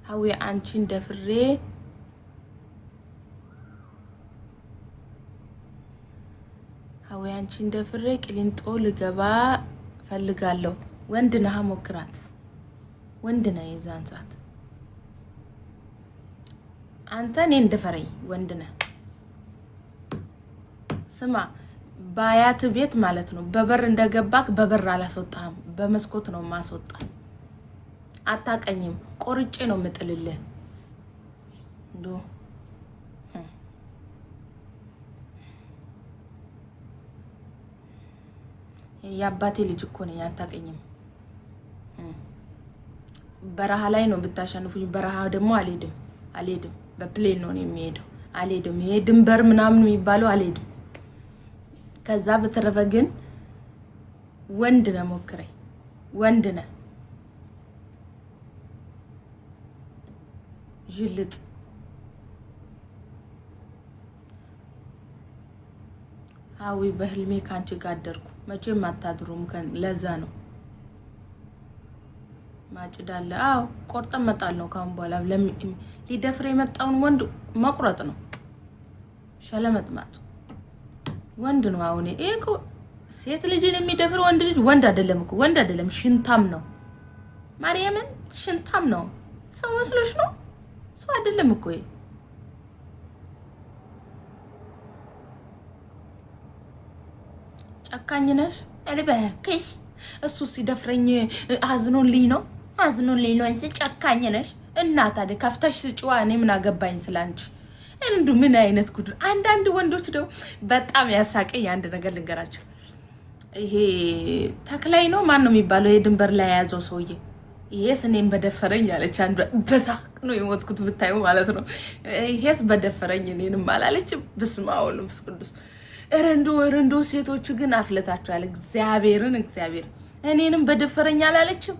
ሀዊ አንቺን ደፍሬ ቅሊንጦ ልገባ ፈልጋለሁ። ወንድ ነህ ሞክራት። ወንድ ነህ የዛን ሰዓት አንተ እኔን እንደፈረኝ ወንድ ነህ። ስማ ባያት ቤት ማለት ነው በበር እንደገባክ በበር አላስወጣም በመስኮት ነው ማስወጣ። አታቀኝም ቆርጬ ነው ምጥልልህ እንዶ ያባቴ ልጅ እኮ ነኝ። አታቀኝም በረሃ ላይ ነው ብታሸንፉኝ። በረሃ ደግሞ አልሄድም በፕሌን ነው የሚሄደው። አልሄድም ይሄ ድንበር ምናምን የሚባለው አልሄድም። ከዛ በተረፈ ግን ወንድ ነህ ሞክረኝ። ወንድ ነህ ጅልጥ ሀዊ በህልሜ ካንቺ ጋር አደርኩ። መቼም አታድሩም ለዛ ነው ማጭዳለ። አው ቆርጠን መጣል ነው ካሁን በኋላ ሊደፍር የመጣውን ወንድ መቁረጥ ነው። ሸለመጥማጥ ወንድ ነው። አሁን እኮ ሴት ልጅን የሚደፍር ወንድ ልጅ ወንድ አይደለም እኮ ወንድ አይደለም፣ ሽንታም ነው። ማርያምን ሽንታም ነው። ሰው መስሎሽ ነው? ሰው አይደለም እኮ ጨካኝ ነሽ። አለበከሽ እሱ ሲደፍረኝ አዝኖልኝ ነው እንጂ ጨካኝ ነሽ። እና ታዲያ ከፍተሽ ስጪዋ። እኔ ምን አገባኝ ስላንቺ? እንዱ ምን አይነት ጉድ! አንዳንድ ወንዶች ነው በጣም ያሳቀኝ። አንድ ነገር ልንገራችሁ። ይሄ ተክላይ ነው ማን ነው የሚባለው? የድንበር ላይ ያዘው ሰውዬ ይሄስ እኔም በደፈረኝ አለች አንዱ። በሳቅ ነው የሞትኩት ብታዩ ማለት ነው። ይሄስ በደፈረኝ እኔንም አላለችም። በስመአብ ወመንፈስ ቅዱስ። ረንዶ ሴቶቹ ግን አፍለታቸዋል። እግዚአብሔር እኔንም በደፈረኝ አላለችም።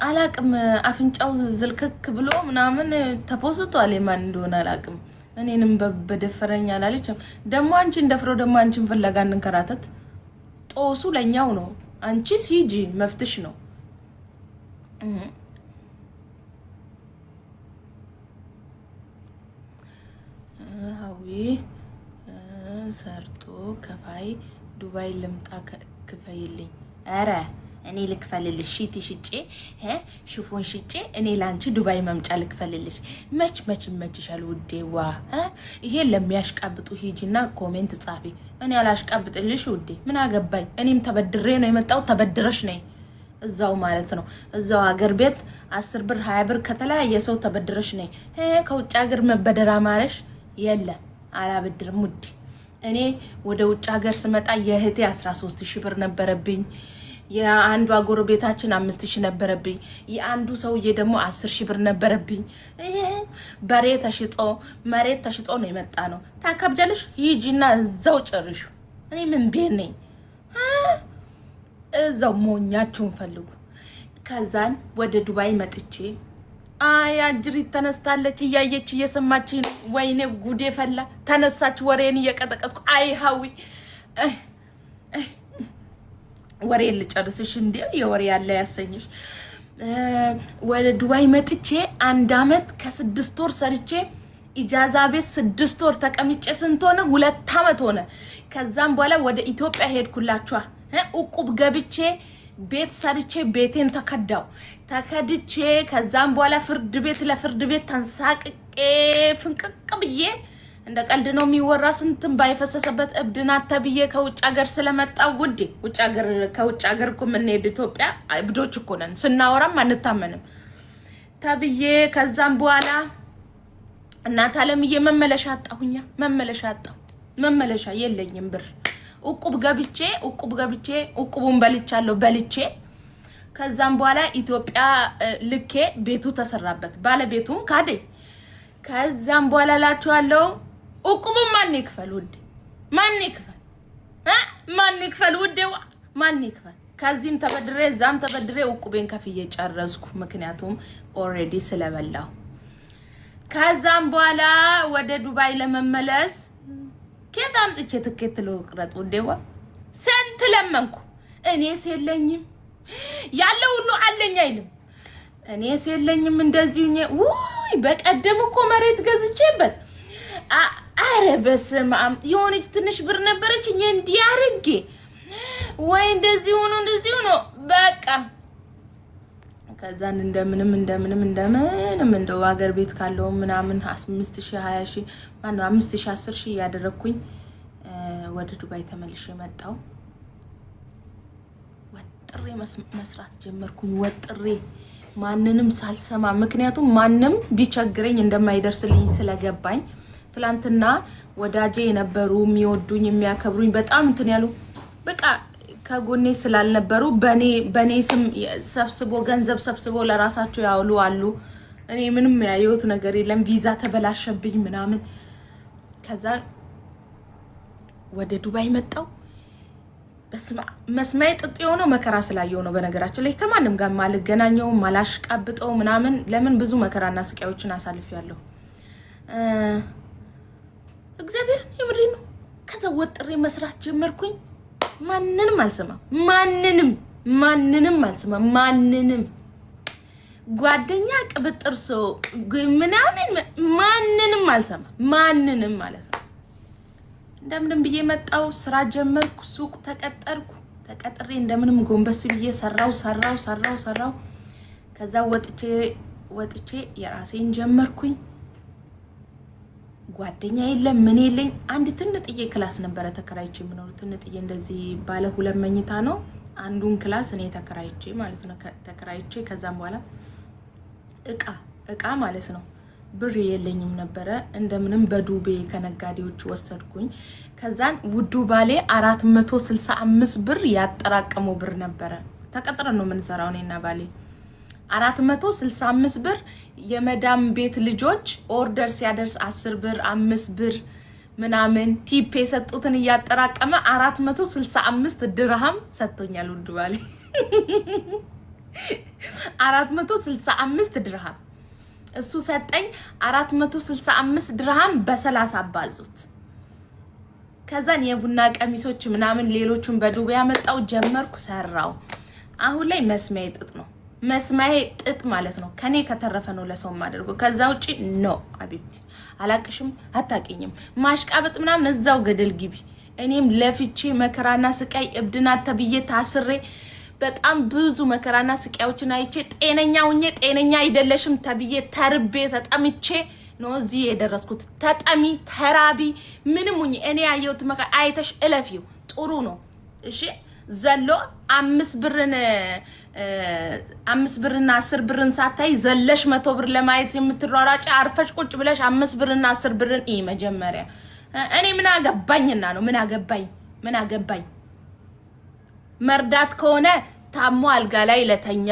አላቅም አፍንጫው ዝልክክ ብሎ ምናምን ተፖስቷል። የማን እንደሆነ አላቅም። እኔንም በደፈረኝ አላለችም። ደሞ አንቺን ደፍረው ደሞ አንቺን ፍለጋ እንከራተት። ጦሱ ለኛው ነው። አንቺ ሲጂ መፍትሽ ነው። ሀዊ ሰርቶ ከፋይ ዱባይ ልምጣ ክፈይልኝ። አረ እኔ ልክፈልልሽ ሺቲ ሽጬ ሽፎን ሽጬ እኔ ላንቺ ዱባይ መምጫ ልክፈልልሽ። መች ይመችሻል ውዴዋ። ይሄ ለሚያሽቃብጡ ሂጂና ኮሜንት ጻፊ። እኔ አላሽቃብጥልሽ ውዴ፣ ምን አገባኝ። እኔም ተበድሬ ነው የመጣው። ተበድረሽ ነይ እዛው ማለት ነው። እዛው ሀገር ቤት 10 ብር 20 ብር ከተለያየ ሰው ተበድረሽ ነይ። ከውጭ ሀገር መበደር አማረሽ? የለም አላበድርም ውዴ። እኔ ወደ ውጭ ሀገር ስመጣ የእህቴ 13,000 ብር ነበረብኝ። የአንዱ ጎረቤታችን 5,000 ነበረብኝ። የአንዱ ሰውዬ ደግሞ 10,000 ብር ነበረብኝ። መሬት ተሽጦ ነው የመጣ ነው። ታከብጃለሽ? ሂጂና እዛው ጨርሹ። እኔ ምን ቤት ነኝ? እዛው ሞኛችሁን ፈልጉ። ከዛን ወደ ዱባይ መጥቼ አጅሪት ተነስታለች። እያየች እየሰማች ወይኔ ጉዴ ፈላ። ተነሳች ወሬን እየቀጠቀጥኩ። አይ ሀዊ ወሬ ልጨርስሽ እንዴ? የወሬ ያለ ያሰኝሽ። ወደ ዱባይ መጥቼ 1 አመት ከ6 ወር ሰርቼ ኢጃዛ ቤት 6 ወር ተቀምጬ ስንት ሆነ? 2 አመት ሆነ። ከዛም በኋላ ወደ ኢትዮጵያ ሄድኩላችኋ። እቁብ ገብቼ ቤት ሰርቼ ቤቴን ተከድቼ ከዛም በኋላ ለፍርድ ቤት ተንሳቅቄ ፍንቅቅ ብዬ እንደ ቀልድ ነው የሚወራ። ስንትም ባይፈሰሰበት እብድናት ተብዬ ከውጭ ሀገር ስለመጣው ውዴ። ከውጭ ሀገር እኮ የምንሄድ ኢትዮጵያ እብዶች እኮ ነን፣ ስናወራም አንታመንም ተብዬ ከዛም በኋላ እናት አለምዬ መመለሻ አጣሁኛ። መመለሻ የለኝም ብር። እቁብ ገብቼ እቁቡን በልቼ ከዛም በኋላ ኢትዮጵያ ልኬ ቤቱ ተሰራበት። ባለቤቱም ካደኝ። ከዛም በኋላ ላችኋለሁ እቁቡን ማን ይክፈል ውዴ? ማን ይክፈል ውዴ? ማን ይክፈል? ከዚህም ተበድሬ እዛም ተበድሬ እቁቤን ከፍዬ ጨረስኩ። ምክንያቱም ኦሬዲ ስለበላሁ። ከዛም በኋላ ወደ ዱባይ ለመመለስ ከየት አምጥቼ ትኬት ልቁረጥ ውዴዋ? ስንት ለመንኩ። እኔስ የለኝም ያለው ሁሉ አለኝ አይልም። እኔስ የለኝም እንደዚሁ ውይ በቀደም እኮ መሬት ገዝቼበት አረ በስመ አብ የሆነች ትንሽ ብር ነበረች እንዲህ አርጌ ወይ እንደዚህ ሆኖ በቃ ከዛን እንደምንም እንደው ሀገር ቤት ካለው ምናምን 5000 20000 ማነው 5000 10000 ያደረኩኝ ወደ ዱባይ ተመልሼ መጣው ወጥሬ መስራት ጀመርኩኝ ወጥሬ ማንንም ሳልሰማ ምክንያቱም ማንንም ቢቸግረኝ እንደማይደርስልኝ ስለገባኝ ትላንትና ወዳጄ የነበሩ የሚወዱኝ የሚያከብሩኝ በጣም እንትን ያሉ በቃ ከጎኔ ስላልነበሩ በኔ ስም ሰብስቦ ገንዘብ ሰብስቦ ለራሳቸው ያውሉ አሉ እኔ ምንም ያየሁት ነገር የለም ቪዛ ተበላሸብኝ ምናምን ከዛ ወደ ዱባይ መጣው መስማይ ጥጥ የሆነው መከራ ስላየው ነው በነገራችን ላይ ከማንም ጋር ማልገናኘው ማላሽቃብጠው ምናምን ለምን ብዙ መከራና ስቃዮችን አሳልፊያለሁ እግዚአብሔርን ይምሪኑ ከዛ ወጥሬ መስራት ጀመርኩኝ ማንንም አልሰማም ማንንም ጓደኛ ቅብጥር ሰው ምናምን ማንንም አልሰማም ማንንም ማለት ነው እንደምንም ብዬ መጣው ስራ ጀመርኩ ሱቅ ተቀጥሬ እንደምንም ጎንበስ ብዬ ሰራው ከዛ ወጥቼ የራሴን ጀመርኩኝ ጓደኛ የለም ምን የለኝ አንድ ትንጥዬ ክላስ ነበር ተከራይቼ ምኖር ትንጥዬ እንደዚህ ባለ 2 መኝታ ነው አንዱን ክላስ እኔ ተከራይቼ ማለት ነው ተከራይቼ ከዛም በኋላ እቃ ማለት ነው ብር የለኝም ነበር እንደምንም በዱቤ ከነጋዴዎች ወሰድኩኝ ከዛን ውዱ ባሌ 465 ብር ያጠራቀመው ብር ነበር ተቀጥረን ነው ምን ሰራው እኔና ባሌ 465 ብር የመዳም ቤት ልጆች ኦርደር ሲያደርስ 10 ብር 5 ብር ምናምን ቲፕ የሰጡትን ያጠራቀመ 465 ድርሃም ሰጥቶኛል ውዱ ባሌ 465 ድርሃም እሱ ሰጠኝ 465 ድርሃም በ30 አባዙት ከዛን የቡና ቀሚሶች ምናምን ሌሎችን በዱባይ ያመጣው ጀመርኩ ሰራው አሁን ላይ መስማይ ጥጥ ማለት ነው ከኔ ከተረፈ ነው ለሰው ማደርገው ከዛ ውጪ ኖ አቢብቲ አላቅሽም አታቂኝም ማሽቃበጥ ምናምን እዛው ገደል ግቢ እኔም ለፍቼ መከራና ስቃይ እብድናት ተብዬ ታስሬ በጣም ብዙ መከራና ስቃዮችን አይቼ ጤነኛ አይደለሽም ተብዬ ተርቤ ተጠምቼ ነው እዚህ የደረስኩት ተራቢ ምንም ሁኚ እኔ ያየሁት መከራ አይተሽ እለፊው ጥሩ ነው እሺ ዘሎ 5 ብርና 10 ብርን ሳታይ ዘለሽ 100 ብር ለማየት የምትሯሯጪ አርፈሽ ቁጭ ብለሽ 5 ብርና 10 ብርን መጀመሪያ እኔ ምን አገባኝ መርዳት ከሆነ ታሞ አልጋ ላይ ለተኛ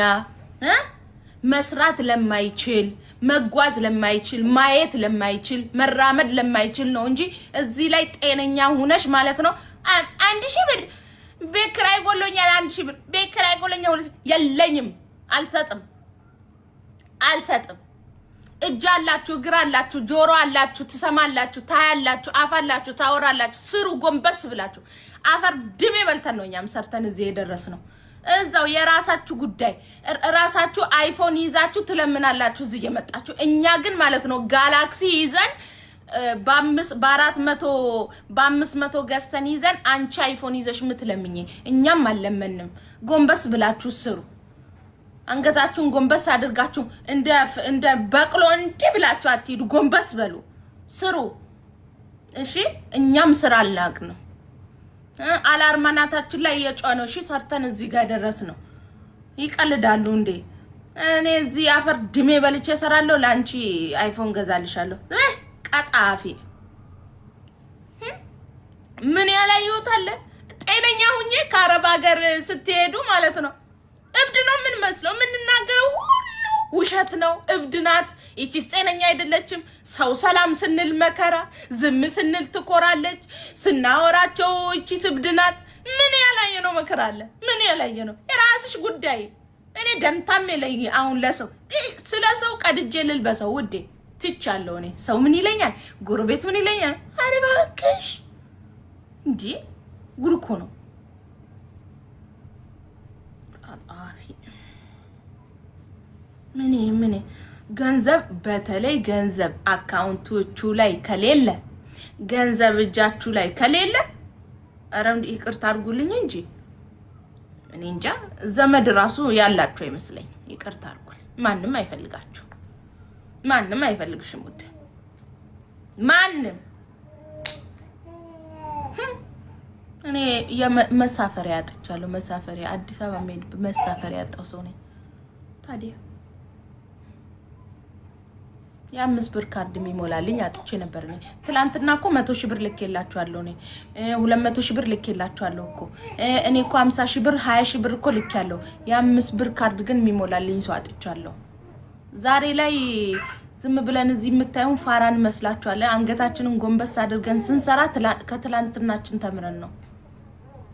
መስራት ለማይችል መጓዝ ለማይችል ማየት ለማይችል መራመድ ለማይችል ነው እንጂ እዚህ ላይ ጤነኛ ሆነሽ ማለት ነው 1000 ብር በክራይ ጎሎኛል 1000 ብር በክራይ ጎሎኛል የለኝም አልሰጥም እጅ አላችሁ እግር አላችሁ ጆሮ አላችሁ ትሰማላችሁ ታያላችሁ አፋላችሁ ታወራላችሁ ስሩ ጎንበስ ብላችሁ አፈር ድሜ በልተን ነው እኛም ሰርተን እዚህ የደረስነው እዛው የራሳችሁ ጉዳይ ራሳችሁ አይፎን ይዛችሁ ትለምናላችሁ እዚህ የመጣችሁ እኛ ግን ማለት ነው ጋላክሲ ይዘን በ500 ገዝተን ይዘን አንቺ አይፎን ይዘሽ ምትለምኝ እኛም አልለመንም ጎንበስ ብላችሁ ስሩ አንገታችሁን ጎንበስ አድርጋችሁ እንደ በቅሎ እንዴ ብላችሁ አትሂዱ ጎንበስ በሉ ስሩ እሺ እኛም ስራ አላቅነው አላርማናታችን ላይ የጫነው እሺ ሰርተን እዚህ ጋር ደረስነው ይቀልዳሉ እንዴ እኔ እዚህ አፈር ድሜ በልቼ ሰራለሁ ላንቺ አይፎን ገዛልሻለሁ ቀጣፊ ምን ያላየውታለ ጤነኛ ሁኜ ከአረብ ሀገር ስትሄዱ ማለት ነው እብድ ነው ምን መስለው ምን እናገረው ሁሉ ውሸት ነው እብድናት እቺስ ጤነኛ አይደለችም ሰው ሰላም ስንል መከራ ዝም ስንል ትቆራለች ስናወራቸው እቺስ እብድናት ምን ያላየ ነው መከራ አለ ምን ያላየ ነው የራስሽ ጉዳይ እኔ ደንታም የለኝ አሁን ለሰው ስለሰው ቀድጄ ልልበሰው ውዴ ትቻለሁ እኔ ሰው ምን ይለኛል ጎረቤት ምን ይለኛል አረ ባክሽ እንዴ ጉርኮ ነው አጣፊ ምን ገንዘብ በተለይ ገንዘብ አካውንቶቹ ላይ ከሌለ ገንዘብ እጃችሁ ላይ ከሌለ አረም ይቅርታ አድርጉልኝ እንጂ እኔ እንጃ ዘመድ ራሱ ያላችሁ አይመስለኝ። ይቅርታ አድርጉልኝ። ማንም አይፈልጋችሁ። ማንም አይፈልግሽም ውድ ማንም። እኔ የመሳፈሪያ አጥቻለሁ። መሳፈሪያ አዲስ አበባ መሄድ መሳፈሪያ ያጣው ሰው ነኝ። ታዲያ የ5 ብር ካርድ የሚሞላልኝ አጥቼ ነበር ነኝ። ትላንትና እኮ 100 ሺህ ብር ልኬላችኋለሁ ነኝ። 200 ሺህ ብር ልኬላችኋለሁ እኮ እኔ እኮ 50 ሺህ ብር 20 ሺህ ብር እኮ ልኬያለሁ። የ5 ብር ካርድ ግን የሚሞላልኝ ሰው አጥቻለሁ። ዛሬ ላይ ዝም ብለን እዚህ የምታዩን ፋራን መስላችኋል። አንገታችንን ጎንበስ አድርገን ስንሰራ ከትላንትናችን ተምረን ነው።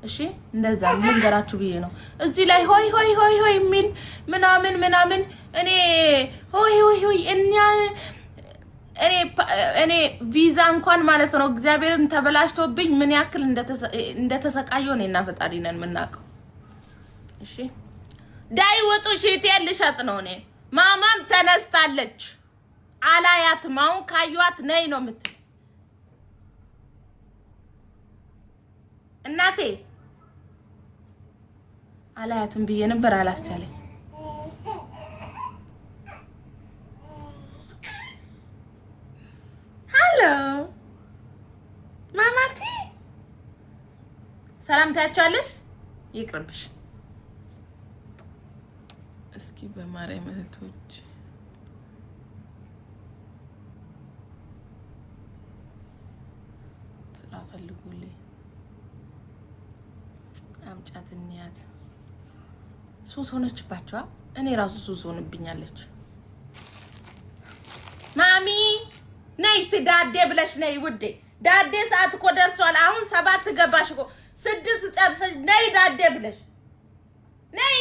እሺ እንደዛ ልንገራችሁ ብዬ ነው። እዚህ ላይ ሆይ ሆይ ሆይ ሆይ የሚል ምናምን እኔ ሆይ ሆይ ሆይ እኔ ቪዛ እንኳን ማለት ነው እግዚአብሔርን ተበላሽቶብኝ ምን ያክል እንደተሰቃየው እኔና ፈጣሪ ነን የምናውቀው። እሺ ዳይ ወጡ ሺት ያልሻት ነው። እኔ ማማም ተነስታለች አላያት ማው ካዩት ነይ ነው የምትል እናቴ አላያትም ብዬ ነበር አላስቻለኝ። ሃሎ ማማቲ ሰላም ታያቻለሽ። ይቅርብሽ እስኪ በማርያም እህቶች ስራ ፈልጉልኝ። አምጫት እንያት ሱስ ሆነችባቸው። እኔ ራሱ ሱስ ሆነብኛለች። ማሚ ነይ እስቲ ዳዴ ብለሽ ነይ ውዴ። ዳዴ ሰዓት እኮ ደርሷል። አሁን 7 ገባሽ እኮ 6 ጨርሰሽ ነይ ዳዴ ብለሽ ነይ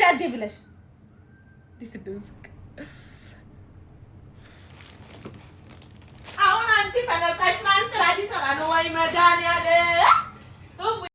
ዳዴ ብለሽ ዲስደውስክ አሁን አንቺ ተነሳሽ። ማን ስራ ሊሰራ ነው? ወይ መድኃኒዓለም